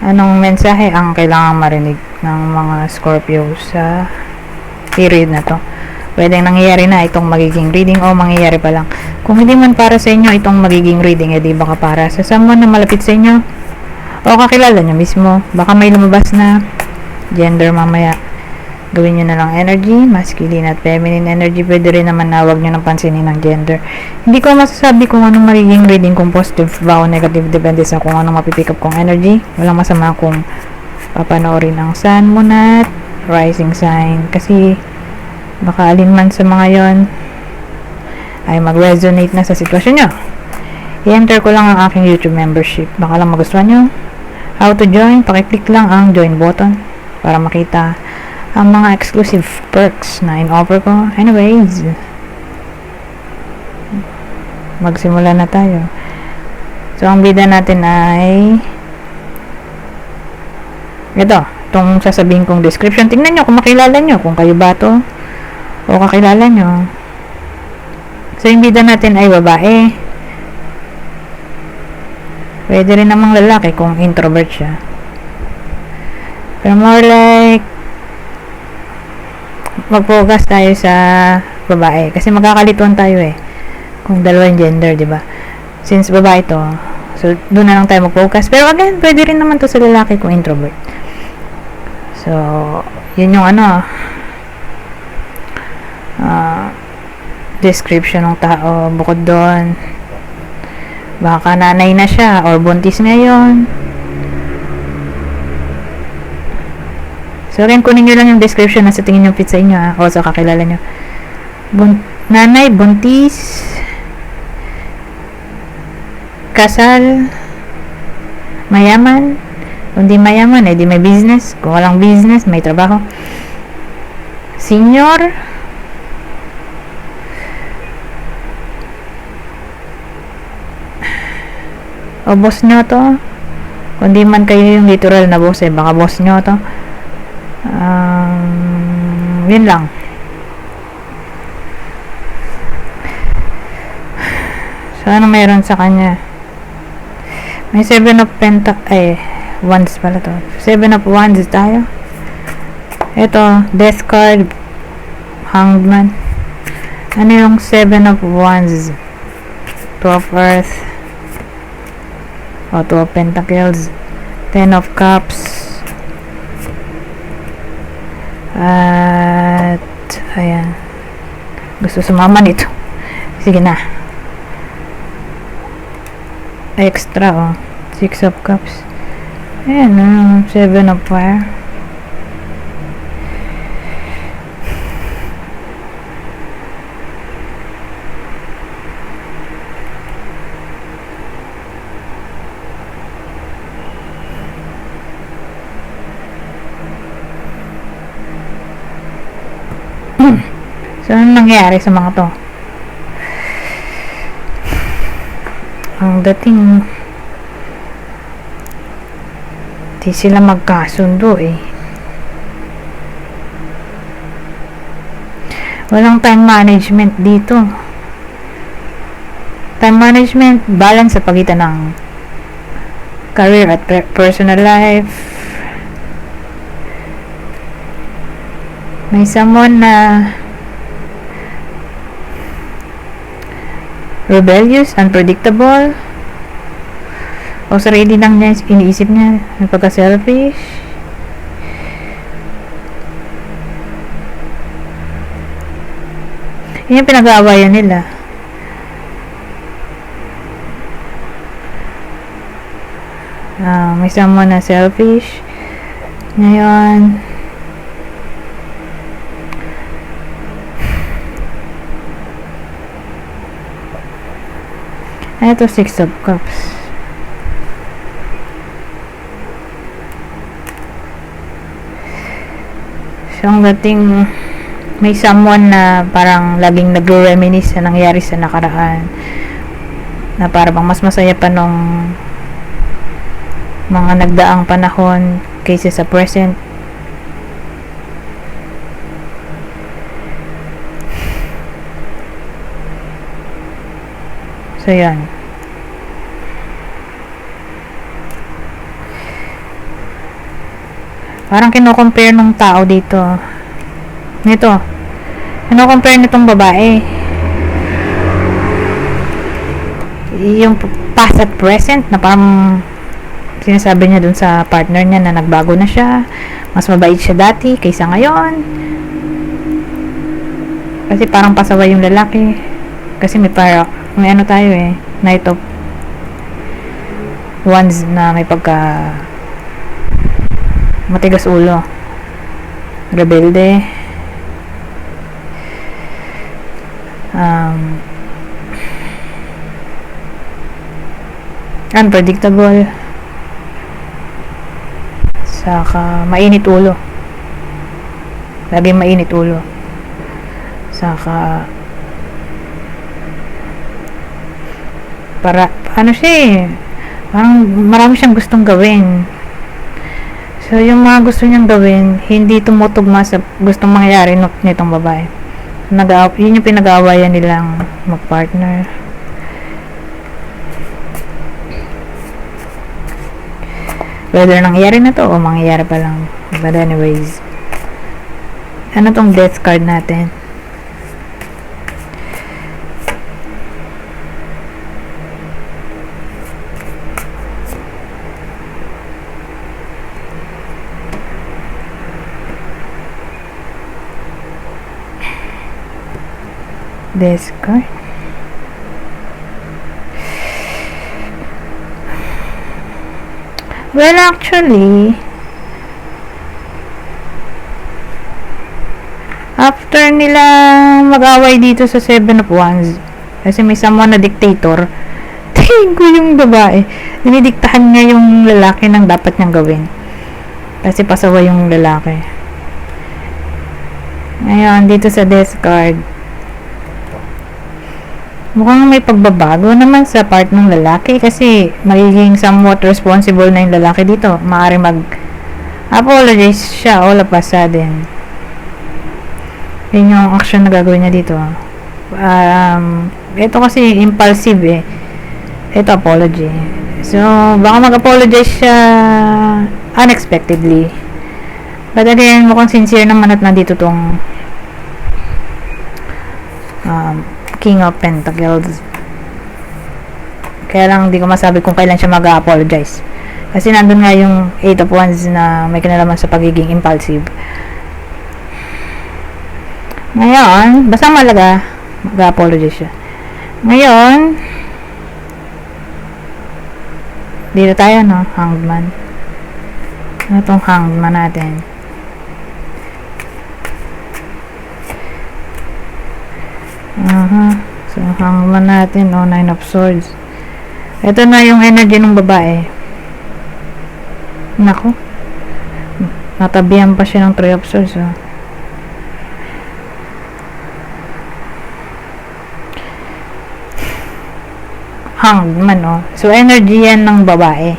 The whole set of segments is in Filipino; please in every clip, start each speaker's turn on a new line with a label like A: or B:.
A: Anong mensahe ang kailangang marinig ng mga Scorpio sa period na to? Pwedeng nangyayari na itong magiging reading o mangyayari pa lang. Kung hindi man para sa inyo itong magiging reading, edi baka para sa someone na malapit sa inyo o kakilala nyo mismo. Baka may lumabas na gender mamaya. Gawin nyo na lang energy, masculine at feminine energy. Pwede rin naman na huwag nyo nang pansinin ng gender. Hindi ko masasabi kung anong magiging reading, kung positive ba o negative, depende sa kung anong mapipick up kong energy. Walang masama kung papanoorin ang sun, moon at rising sign. Kasi baka alinman sa mga yon ay mag-resonate na sa sitwasyon nyo. I-enter ko lang ang aking YouTube membership. Baka lang magustuhan nyo. How to join? Pakiclick lang ang join button para makita ang mga exclusive perks na in-offer ko. Anyways, magsimula na tayo. So, ang bida natin ay itong sasabihin kong description. Tingnan nyo kung makilala nyo, kung kayo ba to o kakilala nyo. So, yung bida natin ay babae. Pwede rin namang lalaki kung introvert siya. Pero more like mag-focus tayo sa babae kasi magkakalituan tayo kung dalawang gender, di ba? Since babae to, so doon na lang tayo mag-focus. Pero again, pwede rin naman to sa lalaki kung introvert. So, yun yung description ng tao. Bukod doon, baka nanay na siya or buntis ngayon. So, again, kunin nyo lang yung description na sa tingin nyo fit sa inyo o sa kakilala nyo. Nanay, buntis, kasal, mayaman, kung di mayaman, di may business. Kung walang business, may trabaho. Senior, o boss nyo to. Kung di man kayo yung literal na boss, baka boss nyo to. Yun lang. So, ano mayroon sa kanya? May 7 of wands pala to. 7 of wands tayo. Ito, death card, hanged man. Ano yung 7 of wands? 2 of earth, o 2 of pentacles, 10 of cups, at ayan, gusto sumama nito. Sige na, extra 6 of cups. Ayan, 7 of fire. So, ano nangyayari sa mga to? Ang dating di sila magkasundo walang time management dito. Time management, balance sa pagitan ng career at personal life. May someone na rebellious, unpredictable, o sarili lang niya iniisip niya, napaka-selfish. Yun yung pinag-aawayan nila. May someone na selfish ngayon. Ito, 6 of cups. So, ang dating may someone na parang laging nagre-reminisce sa nangyari sa nakaraan, na parang mas masaya pa nung mga nagdaang panahon kaysa sa present. So, yan. Parang kino-compare nung tao dito. Nito. Kino-compare nitong babae. Yung past at present na parang sinasabi niya dun sa partner niya na nagbago na siya. Mas mabait siya dati kaysa ngayon. Kasi parang pasaway yung lalaki. Kasi may ano tayo eh. Night of Wands na may pagka matigas ulo. Rebelde. Unpredictable. Saka mainit ulo. Laging mainit ulo. Saka ano siya eh, parang marami siyang gustong gawin. So yung mga gusto niyang gawin hindi tumutugma sa gustong mangyayari nitong babae. Yun yung pinag-aawayan nilang magpartner. Whether nangyayari na to o mangyayari pa lang. But anyways, ano tong death card natin? Death card. Well, actually, after nila mag-away dito sa Seven of Wands, kasi may someone na dictator, tingin ko yung babae, dinidiktahan niya yung lalaki ng dapat niyang gawin. Kasi pasaway yung lalaki. Ngayon, dito sa death card, mukhang may pagbabago naman sa part ng lalaki kasi magiging somewhat responsible na yung lalaki dito. Maaari mag-apologize siya all of a sudden. Yun yung action na gagawin niya dito. Ito kasi impulsive eh. Ito apology. So, baka mag-apologize siya unexpectedly. But again, mukhang sincere naman at nandito tong King of Pentacles. Kaya lang hindi ko masabi kung kailan siya mag-apologize. Kasi nandun nga yung 8 of Wands na may kinalaman sa pagiging impulsive. Ngayon, basta malaga, mag-apologize siya. Ngayon, dito tayo, no? Hanged Man. Ano tong Hanged Man natin? So, Hanged Man natin, no? 9 of Swords. Ito na yung energy ng babae. Naku. Natabihan pa siya ng 3 of Swords, oh. Hanged Man, oh. So, energy yan ng babae.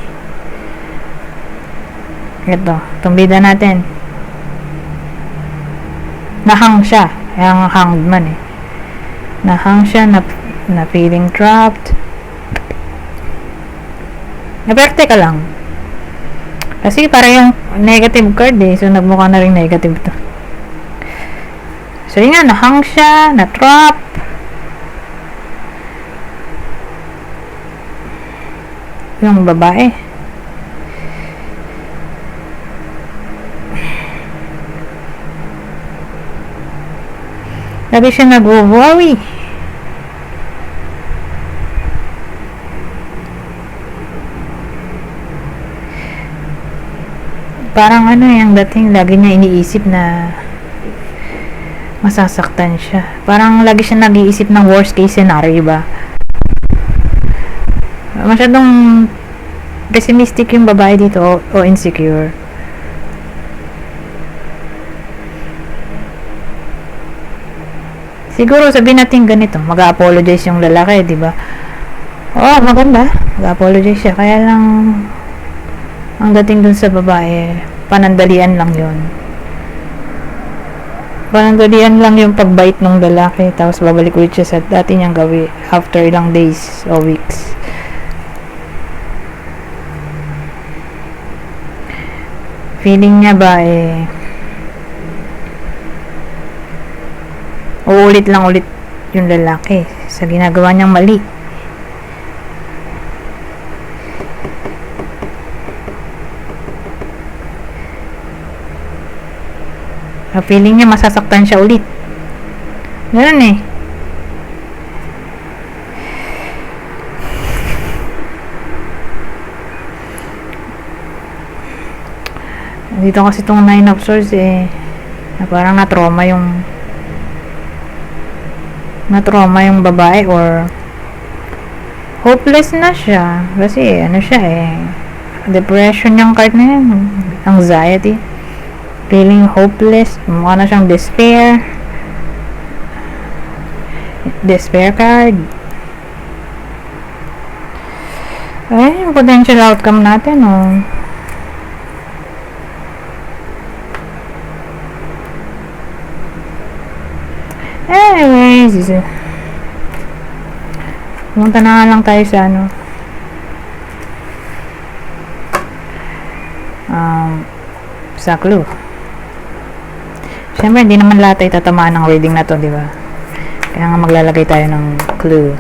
A: Ito, itong bida natin. Nahang siya. Yung Hanged Man, eh. Nahang siya, na feeling trapped. Naperte ka lang. Kasi para yung negative card eh. So, nagmukha na rin negative to. So, yun nga, nahang siya, na-trap. Yung babae. Lagi siya nag-worry. Parang ano yung dating lagi niya iniisip na masasaktan siya. Parang lagi siya nag-iisip ng worst case scenario ba? Masyadong pessimistic yung babae dito o insecure. Siguro sabihin natin ganito, mag-apologize yung lalaki, di ba? Oh, maganda. Mag-apologize siya. Kaya lang ang dating dun sa babae, panandalian lang yun. Panandalian lang yung pagbait ng lalaki, tapos babalik ulit siya sa dati niyang gawin after ilang days o weeks. feeling niya ba uulit lang ulit yung lalaki sa ginagawa niyang mali. Feeling niya masasaktan siya ulit. Ganun eh. Dito kasi itong 9 of Swords na parang na-trauma yung babae or hopeless na siya kasi ano siya depression yung card na yan, anxiety, feeling hopeless, mukha na siyang despair card. Yung potential outcome natin anyways, pumunta na nga lang tayo sa sa clue. Siyempre, hindi naman lahat ay tatamaan ng reading na to, di ba? Kaya nga maglalagay tayo ng clue.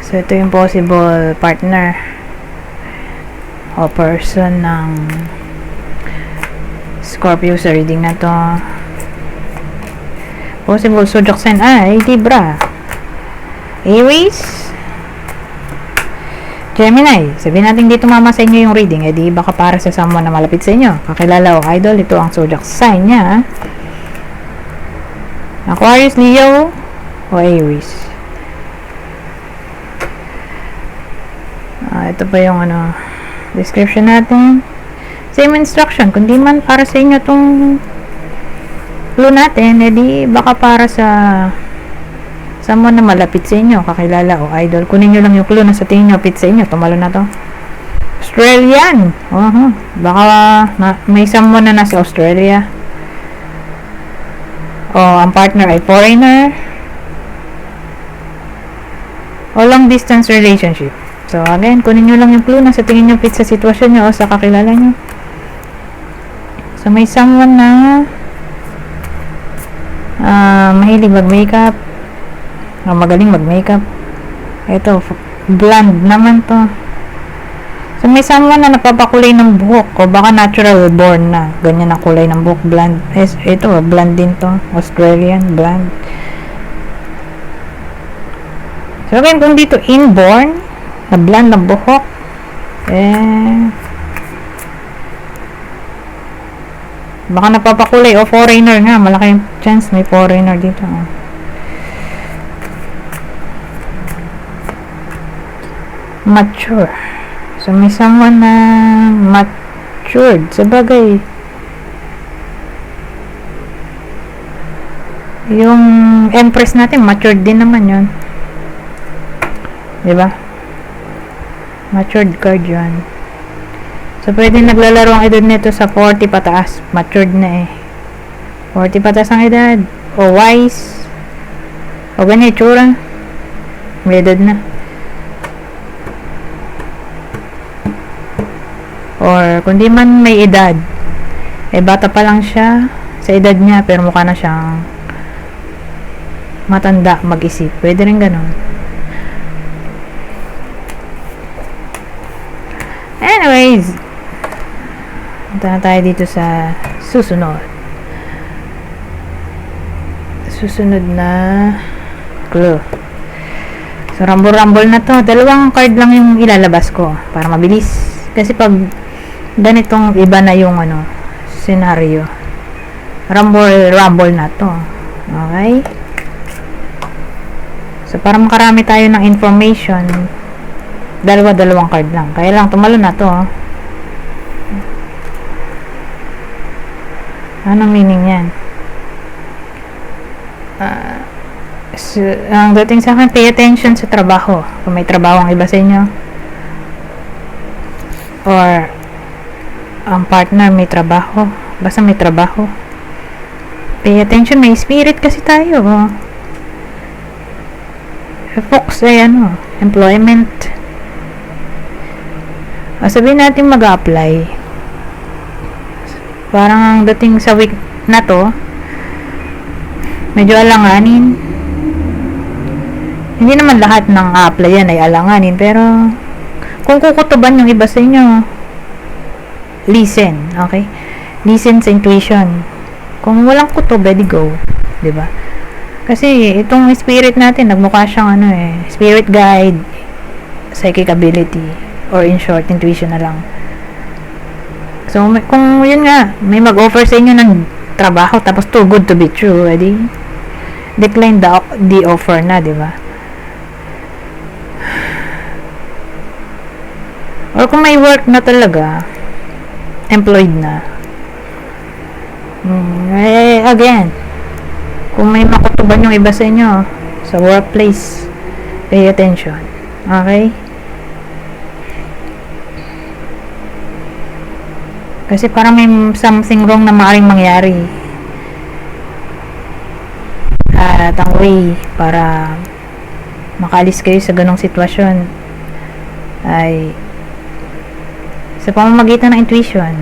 A: So, ito yung possible partner o person ng Scorpio sa reading na to. Possible zodiac sign Libra, Aries, Gemini. Sabihin natin dito mama sa inyo yung reading, di baka para sa someone na malapit sa inyo, kakilala o idol, ito ang zodiac sign niya. Aquarius, Leo o Aries. Ito pa yung description natin. Same instruction, kundi man para sa inyo itong clue natin, di baka para sa someone na malapit sa inyo, kakilala o idol. Kunin nyo lang yung clue na sa tingin nyo fit sa inyo. Tumalo na to. Australian. Baka may someone na nasa Australia. O ang partner ay foreigner. O long distance relationship. So again, kunin nyo lang yung clue na sa tingin nyo fit sa sitwasyon nyo o sa kakilala nyo. So may someone na mahilig mag-makeup, magaling mag-makeup. Ito, blonde naman to. So may someone na napapakulay ng buhok o baka natural born na ganyan ang kulay ng buhok, blonde. Ito, blonde din to, Australian blonde. So again, kung dito inborn na blonde ng buhok, baka napapakulay o foreigner nga, malaking chance may foreigner dito. Mature. So may someone na matured. Sabagay, yung Empress natin matured din naman yun, diba? Matured card yun. So pwede naglalaro ang edad nito sa 40 pataas. Matured na 40 pataas ang edad. O wise. O ganyan itsura. May edad na. Or kung di man may edad, bata pa lang siya sa edad niya pero mukha na siyang matanda mag-isip. Pwede rin ganun. Anyways, punta na tayo dito sa susunod na clue. So rumble na to. Dalawang card lang yung ilalabas ko para mabilis, kasi pag ganitong iba na yung scenario, rumble na to. Okay, so para makarami tayo ng information, dalawang card lang. Kaya lang tumalo na to. Anong meaning yan? So, ang dating sa akin, pay attention sa trabaho. Kung may trabaho ang iba sa inyo, or ang partner may trabaho, basta may trabaho, pay attention. May spirit kasi tayo. Fox ay employment. Sabihin natin mag-apply. Parang ang dating sa week na to, medyo alanganin. Hindi naman lahat ng apply yan ay alanganin, pero kung kukutuban yung iba sa inyo, listen, okay? Listen sa intuition. Kung walang kutob, edi go, 'di ba? Kasi itong spirit natin, nagmukha siyang spirit guide, psychic ability, or in short, intuition na lang. So, kung yun nga, may mag-offer sa inyo ng trabaho, tapos too good to be true, edi decline the offer na, di ba? Or kung may work na talaga, employed na, again, kung may makutuban yung iba sa inyo sa workplace, pay attention, okay? Kasi parang may something wrong na maaaring mangyari, at ang way para makalis kayo sa ganong sitwasyon ay sa pamamagitan ng intuition.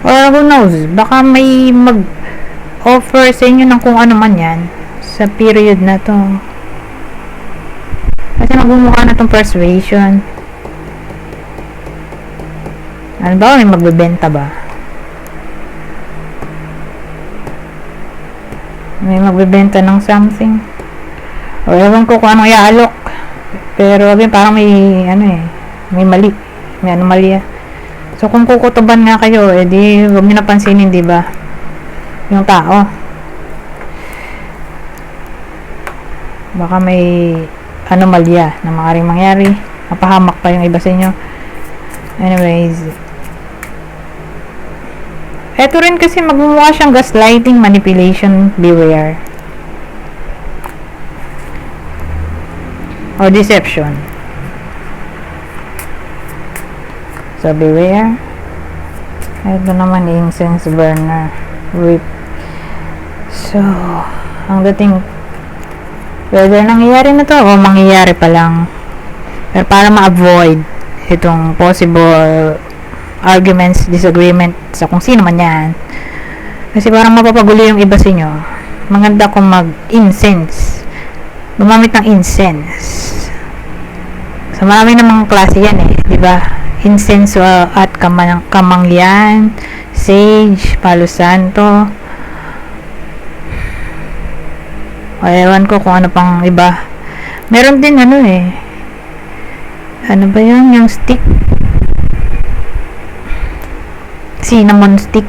A: Or who knows, baka may mag-offer sa inyo ng kung ano man yan sa period na to. Kasi magmumukha na tong persuasion. Ano ba? May magbebenta ba? May magbebenta ng something. O ewan ko kung anong iaalok. Pero parang may may mali. May anomalya. So kung kukutuban nga kayo, edi huwag niyo napansinin, di ba? Yung tao. Baka may anomalya na maaaring mangyari. Mapahamak pa yung iba sa inyo. Anyways, eto rin kasi magmumukha siyang gaslighting, manipulation, beware. O deception. So, beware. Ito naman, incense burner. Whip. So, ang dating, whether nangyayari na to o mangyayari pa lang. Pero para ma-avoid itong possible arguments, disagreement sa kung sino man yan. Kasi parang mapapagulo yung iba sa inyo. Maganda kung mag-incense. Gumamit ng incense. So, marami namang klase yan di ba? Incense at kamangyan, sage, palo santo. O, ewan ko kung ano pang iba. Meron din ano ba yun? Yung stick. Cinnamon stick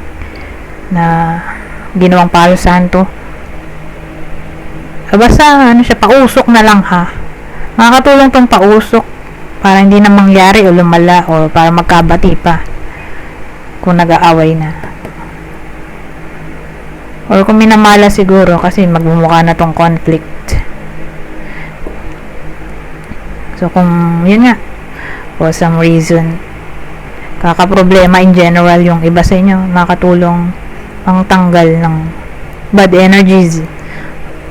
A: na ginawang palo santo. Basta siya, pausok na lang ha. Makakatulong tong pausok para hindi na mangyari o lumala o para magkabati pa kung nag-aaway na. Or kung minamala siguro kasi magmumukha na tong conflict. So kung yun nga, for some reason kakaproblema in general yung iba sa inyo, makakatulong pang tanggal ng bad energies,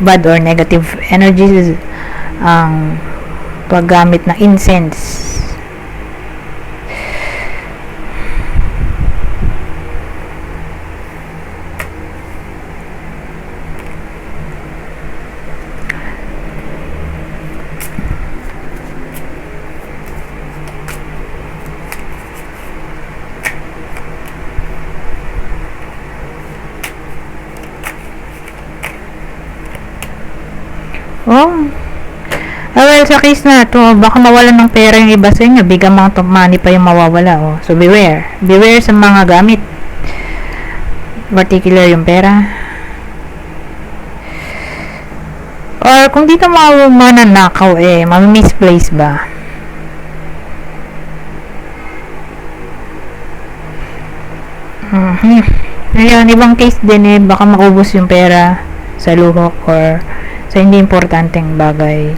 A: bad or negative energies, ang paggamit ng incense. Well, sa case na to, baka mawalan ng pera yung iba sa inyo, big amount of money pa yung mawawala. So beware sa mga gamit, particular yung pera. Or kung dito mananakaw misplace ba? Ngayon, ibang case din baka maubos yung pera sa luho or sa hindi importanteng bagay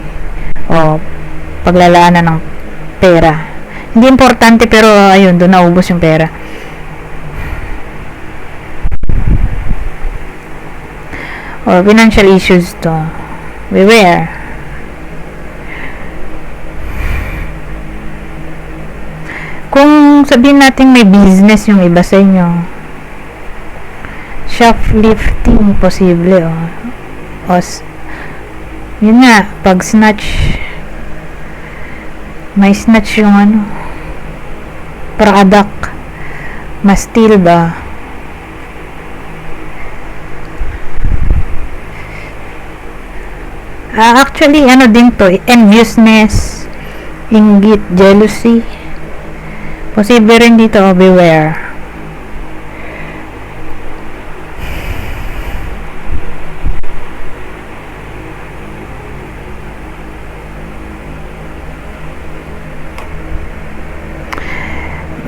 A: o paglalaanan ng pera. Hindi importante, pero ayun, doon naubos yung pera. Or financial issues to. Beware. Kung sabihin natin may business yung iba sa inyo, shoplifting posible, yun nga, pag snatch, may snatch yung product, ma-steal ba? Actually, din to, enviousness, inggit, jealousy. Posible rin dito, beware.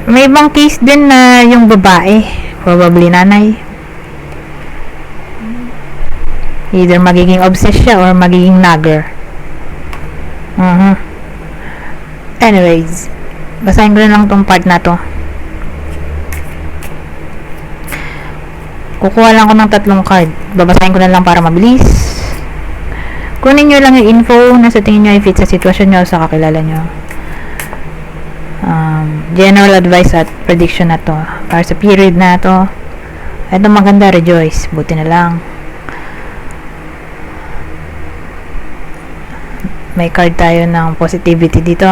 A: May ibang case din na yung babae, probably nanay, either magiging obsessed siya or magiging nagger. Anyways, basahin ko na lang tong part na to. Kukuha lang ko ng 3 card. Babasahin ko na lang para mabilis. Kunin nyo lang yung info na sa tingin nyo i fit sa sitwasyon nyo, sa kakilala nyo. General advice at prediction na to para sa period na to. Ito maganda, rejoice, buti na lang. May card tayo ng positivity dito,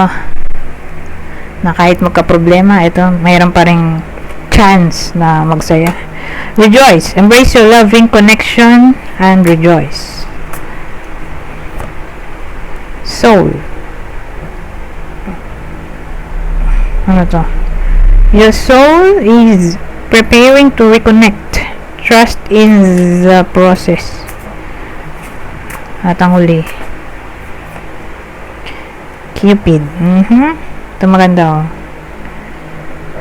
A: na kahit magka-problema, ito, mayroon pa ring chance na magsaya. Rejoice, embrace your loving connection and rejoice. Soul, ano to? Your soul is preparing to reconnect. Trust in the process. At ang huli, Cupid. Ito maganda,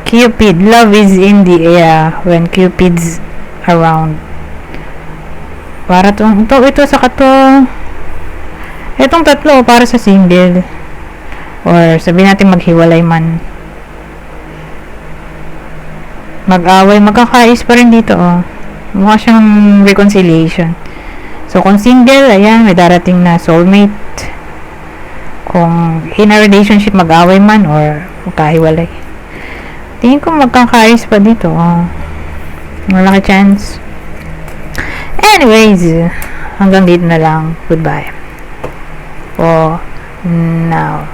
A: Cupid, love is in the air when Cupid's around. Para ito sa kato. Itong 3 para sa single, or sabihin natin maghiwalay man, mag-away, magkakais pa rin dito, mukha siyang reconciliation. So kung single, ayan, may darating na soulmate. Kung in a relationship, mag-away man or magkahiwalay, tingin ko magkakais pa dito, malaki chance. Anyways, hanggang dito na lang. Goodbye for now.